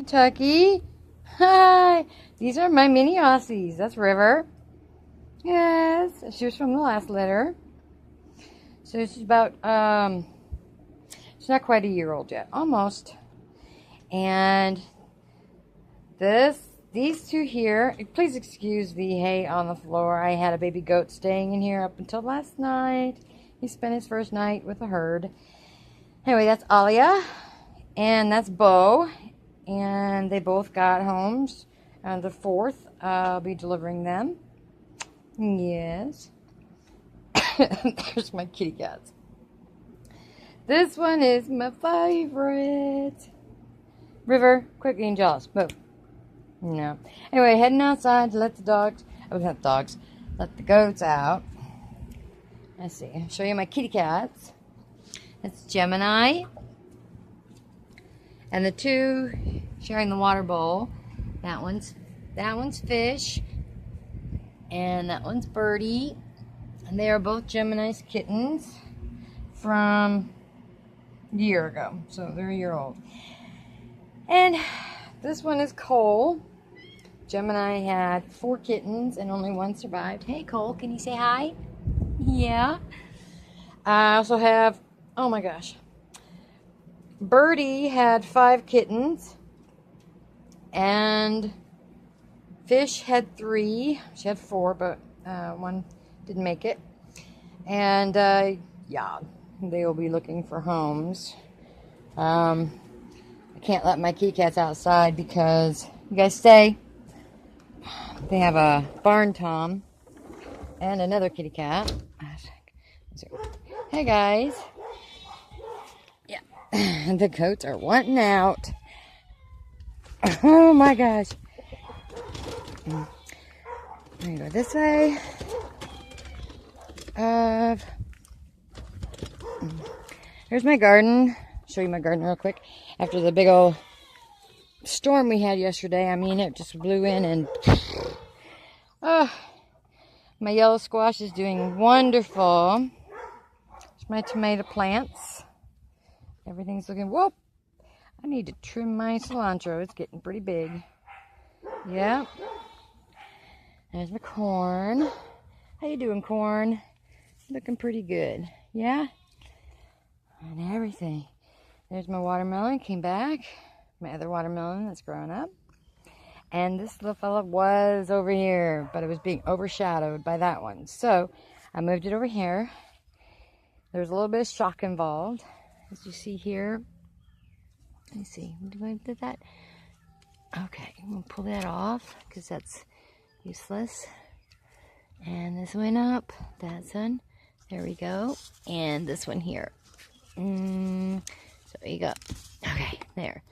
Kentucky. Hi. These are my mini Aussies. That's River. Yes. She was from the last litter. So she's about, she's not quite a year old yet. Almost. And these two here, please excuse the hay on the floor. I had a baby goat staying in here up until last night. He spent his first night with the herd. Anyway, that's Alia. And that's Bo. And they both got homes. On the 4th, I'll be delivering them. Yes. There's my kitty cats. This one is my favorite. River, quit getting jealous. Move. No. Anyway, heading outside to let the dogs, not dogs, let the goats out. Let's see. I'll show you my kitty cats. That's Gemini. And the two sharing the water bowl. That one's Fish. And that one's Birdie. And they are both Gemini's kittens from a year ago. So they're a year old. And this one is Cole. Gemini had 4 kittens and only one survived. Hey Cole, can you say hi? Yeah. I also have, oh my gosh. Birdie had 5 kittens. And Fish had 3. She had 4, but one didn't make it. And yeah, they will be looking for homes. I can't let my kitty cats outside because you guys stay. They have a barn tom and another kitty cat. Hey guys. Yeah. The goats are wanting out. Oh my gosh. I'm gonna go this way. Here's my garden. Show you my garden real quick. After the big old storm we had yesterday, I mean, it just blew in and my yellow squash is doing wonderful. There's my tomato plants. Everything's looking, whoop. I need to trim my cilantro. It's getting pretty big. Yep. There's my corn. How you doing, corn? Looking pretty good. Yeah? And everything. There's my watermelon. Came back. My other watermelon that's growing up. And this little fella was over here, but it was being overshadowed by that one. So I moved it over here. There's a little bit of shock involved. As you see here. Let me see. Do I do that? Okay, I'm going to pull that off because that's useless. And this went up. That's one. There we go. And this one here. So there you go. Okay, there.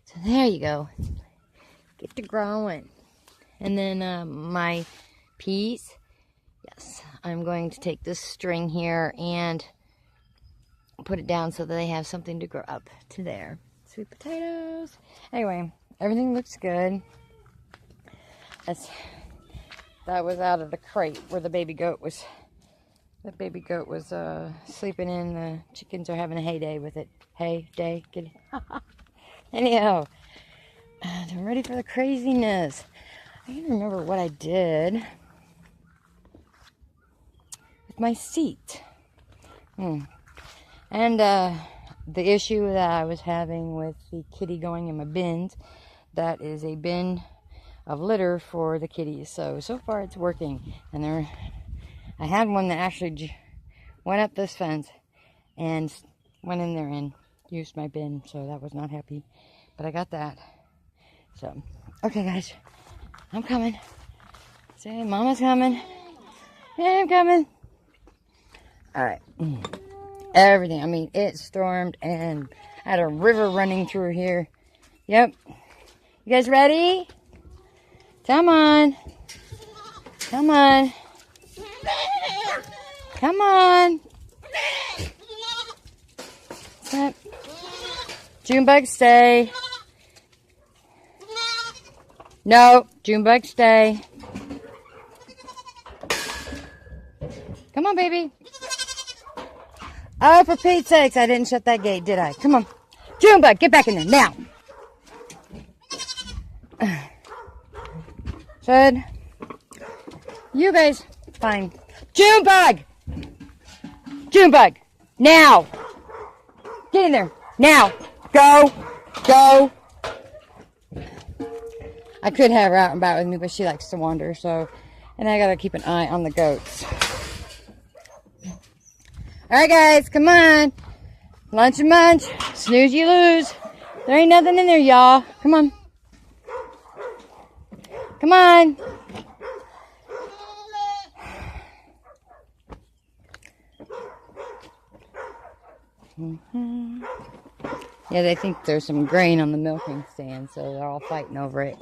So there you go. Get to growing. And then my peas. Yes, I'm going to take this string here and put it down so that they have something to grow up to there. Sweet potatoes. Anyway, everything looks good. That was out of the crate where the baby goat was. The baby goat was sleeping in. The chickens are having a heyday with it. Hey day. Get it. Anyhow, I'm ready for the craziness. I can't remember what I did with my seat. And the issue that I was having with the kitty going in my bins, that is a bin of litter for the kitties. So far it's working. And I had one that actually went up this fence and went in there and used my bin. So that was not happy. But I got that. So, okay guys, I'm coming. Say, Mama's coming. Yeah, I'm coming. All right. Everything. I mean, it stormed and I had a river running through here. Yep. You guys ready? Come on. Come on. Come on. Yep. Junebug, stay. No, Junebug, stay. Come on, baby. Oh, for Pete's sakes, I didn't shut that gate, did I? Come on. Junebug, get back in there, now. Should you guys find Junebug? Junebug, now! Get in there, now! Go! Go! I could have her out and about with me, but she likes to wander, so... And I gotta keep an eye on the goats. Alright guys, come on! Lunch and munch. Snooze you lose. There ain't nothing in there, y'all. Come on. Come on. Yeah, they think there's some grain on the milking stand, so they're all fighting over it.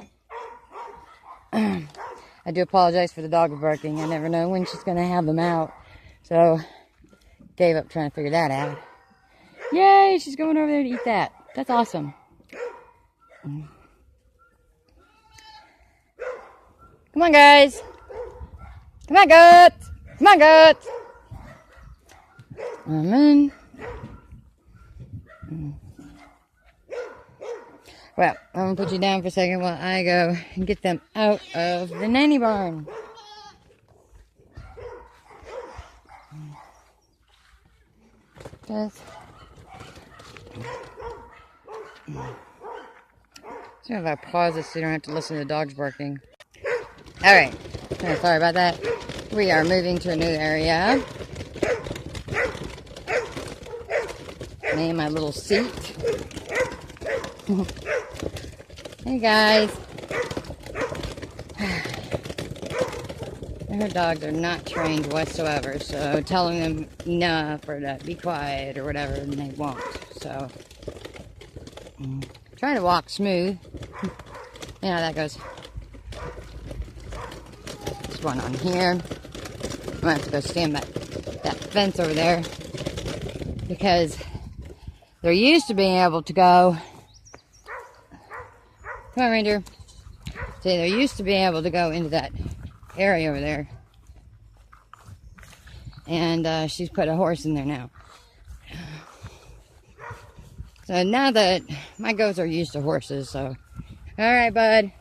I do apologize for the dog barking. I never know when she's going to have them out. So, gave up trying to figure that out. Yay, she's going over there to eat that. That's awesome. Come on, guys. Come on, goats. Come on, goats. Amen. Well, I'm going to put you down for a second while I go and get them out of the nanny barn. So if I pause this so you don't have to listen to the dogs barking. Alright, sorry about that. We are moving to a new area. Me and my little seat. Hey guys. Her dogs are not trained whatsoever, so telling them enough or to be quiet or whatever, and they won't. So, trying to walk smooth. You know how that goes. There's one on here. I'm gonna have to go stand by that fence over there because they're used to being able to go. Come on, Ranger. See, they're used to being able to go into that area over there. And she's put a horse in there now. So now that my goats are used to horses, so. Alright, bud.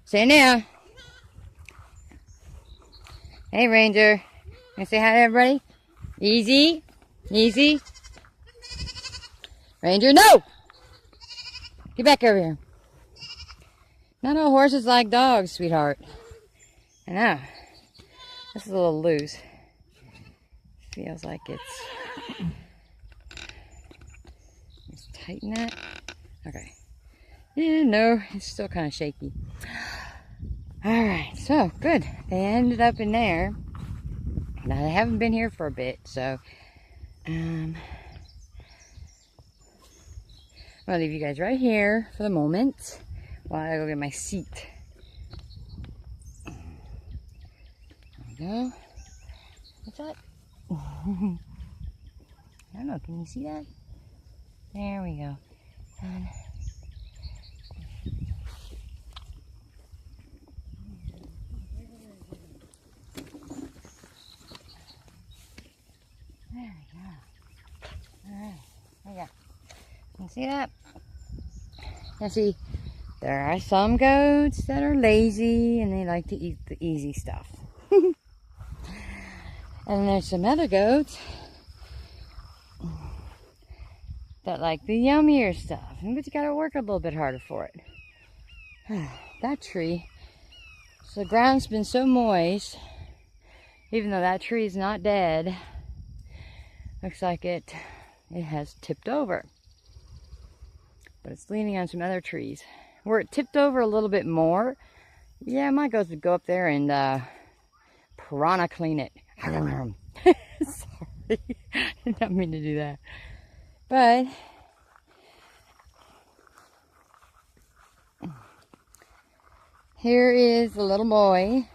Say now. Hey, Ranger. Can I say hi to everybody? Easy. Easy. Ranger, no! Get back over here. Not all horses like dogs, sweetheart. I know. This is a little loose. Feels like it's... Let's tighten that. Okay. Yeah, no, it's still kind of shaky. Alright, so good. They ended up in there. Now, they haven't been here for a bit, so... I'm going to leave you guys right here for the moment while I go get my seat. There we go. What's that? I don't know. Can you see that? There we go. And there we go. Alright. There we go. You see that? Now see, there are some goats that are lazy and they like to eat the easy stuff. And there's some other goats that like the yummier stuff. But you gotta work a little bit harder for it. That tree, so the ground's been so moist, even though that tree is not dead, looks like it has tipped over. But it's leaning on some other trees. Where it tipped over a little bit more, yeah, my goats would go up there and piranha clean it. Sorry, I did not mean to do that. But here is the little boy.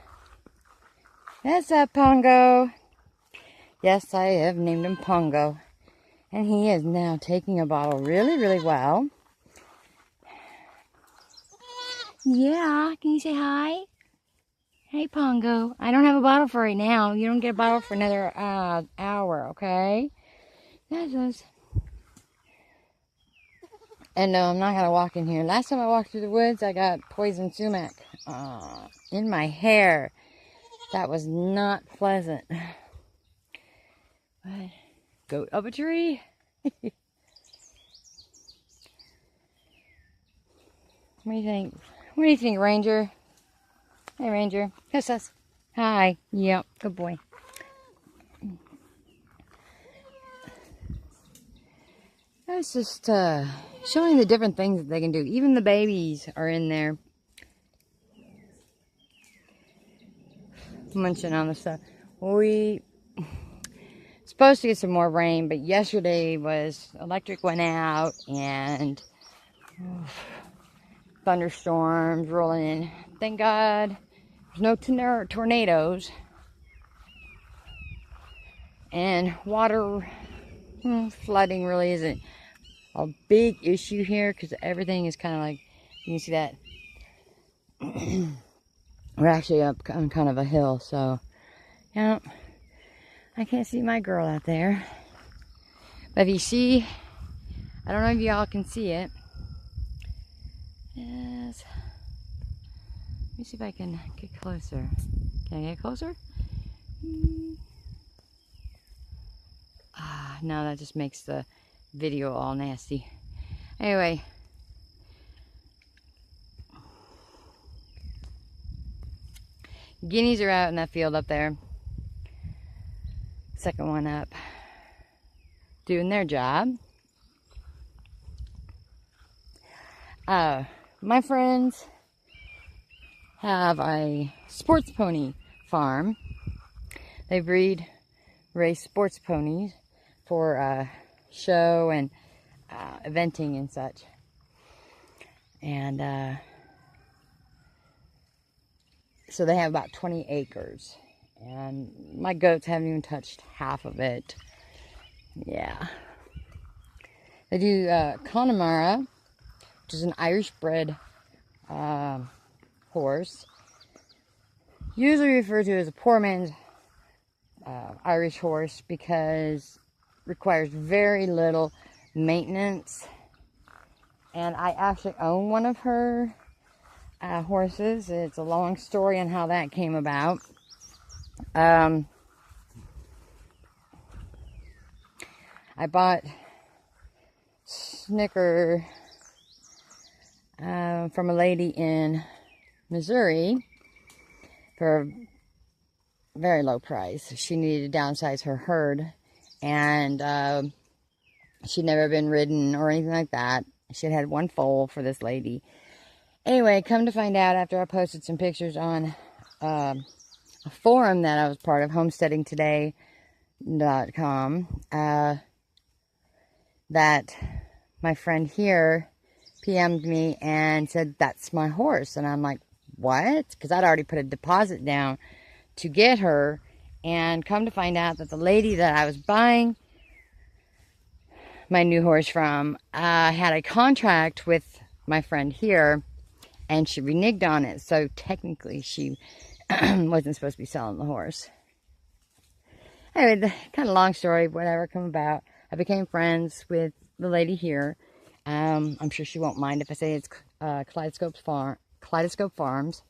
That's up, Pongo. Yes, I have named him Pongo. And he is now taking a bottle really, really well. Yeah, can you say hi? Hey, Pongo. I don't have a bottle for right now. You don't get a bottle for another hour, okay? That's us. And no, I'm not going to walk in here. Last time I walked through the woods, I got poison sumac in my hair. That was not pleasant. But goat up a tree. What do you think? What do you think, Ranger? Hey, Ranger. Kiss us. Hi. Yep. Good boy. I was just showing the different things that they can do. Even the babies are in there munching on the stuff. We supposed to get some more rain, but yesterday was electric went out and thunderstorms rolling in. Thank God there's no tornadoes and water flooding really isn't a big issue here because everything is kind of like, you can see that we're actually up on kind of a hill, so yeah, I can't see my girl out there. But if you see, I don't know if y'all can see it. Yes. Let me see if I can get closer. Can I get closer? No, that just makes the video all nasty. Anyway. Guineas are out in that field up there. Second one up. Doing their job. My friends have a sports pony farm. They race sports ponies for show and eventing and such. And so they have about 20 acres. And my goats haven't even touched half of it. Yeah. They do Connemara, which is an Irish bred horse. Usually referred to as a poor man's Irish horse because it requires very little maintenance. And I actually own one of her horses. It's a long story on how that came about. I bought Snicker from a lady in Missouri for a very low price. She needed to downsize her herd, and she'd never been ridden or anything like that. She had one foal for this lady. Anyway, come to find out after I posted some pictures on a forum that I was part of, homesteadingtoday.com, that my friend here PM'd me and said, that's my horse. And I'm like, what? Because I'd already put a deposit down to get her. And come to find out that the lady that I was buying my new horse from had a contract with my friend here, and she reneged on it. So technically she wasn't supposed to be selling the horse. Anyway, the kind of long story, whatever come about. I became friends with the lady here. I'm sure she won't mind if I say it's Kaleidoscope Farms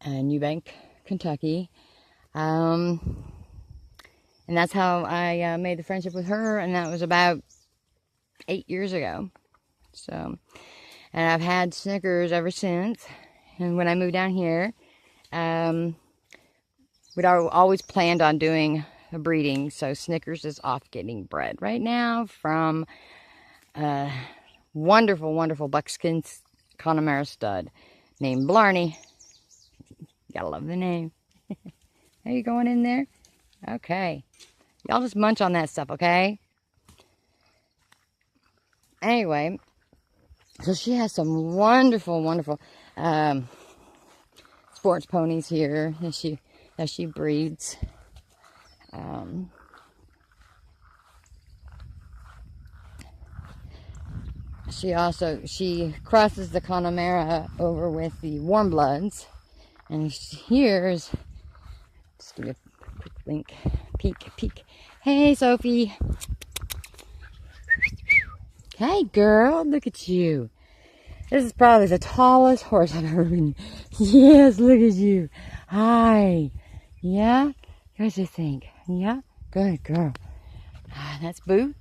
in New Bank, Kentucky. And that's how I made the friendship with her, and that was about 8 years ago. So, and I've had Snickers ever since. And when I moved down here, we'd always planned on doing a breeding. So Snickers is off getting bred right now from a wonderful, wonderful buckskin Connemara stud named Blarney. Gotta love the name. Are you going in there? Okay. Y'all just munch on that stuff, okay? Anyway, so she has some wonderful, wonderful sports ponies here that she breeds. She crosses the Connemara over with the warm bloods, and here's, just give you a quick link, peek. Hey, Sophie. Hey, girl, look at you. This is probably the tallest horse I've ever been. Yes, look at you. Hi. Yeah? What do you think? Yeah? Good girl. Ah, that's Boo.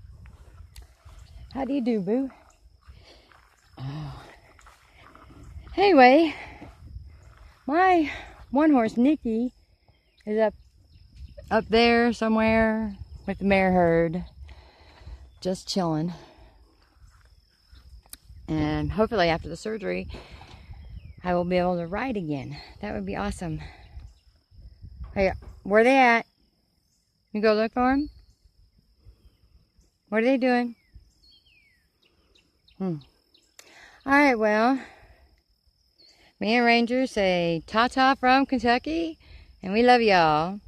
How do you do, Boo? Oh. Anyway, my one horse, Nikki, is up there somewhere with the mare herd, just chilling. And hopefully after the surgery, I will be able to ride again. That would be awesome. Hey, where are they at? You go look for them? What are they doing? Alright, well, me and Ranger say ta-ta from Kentucky, and we love y'all.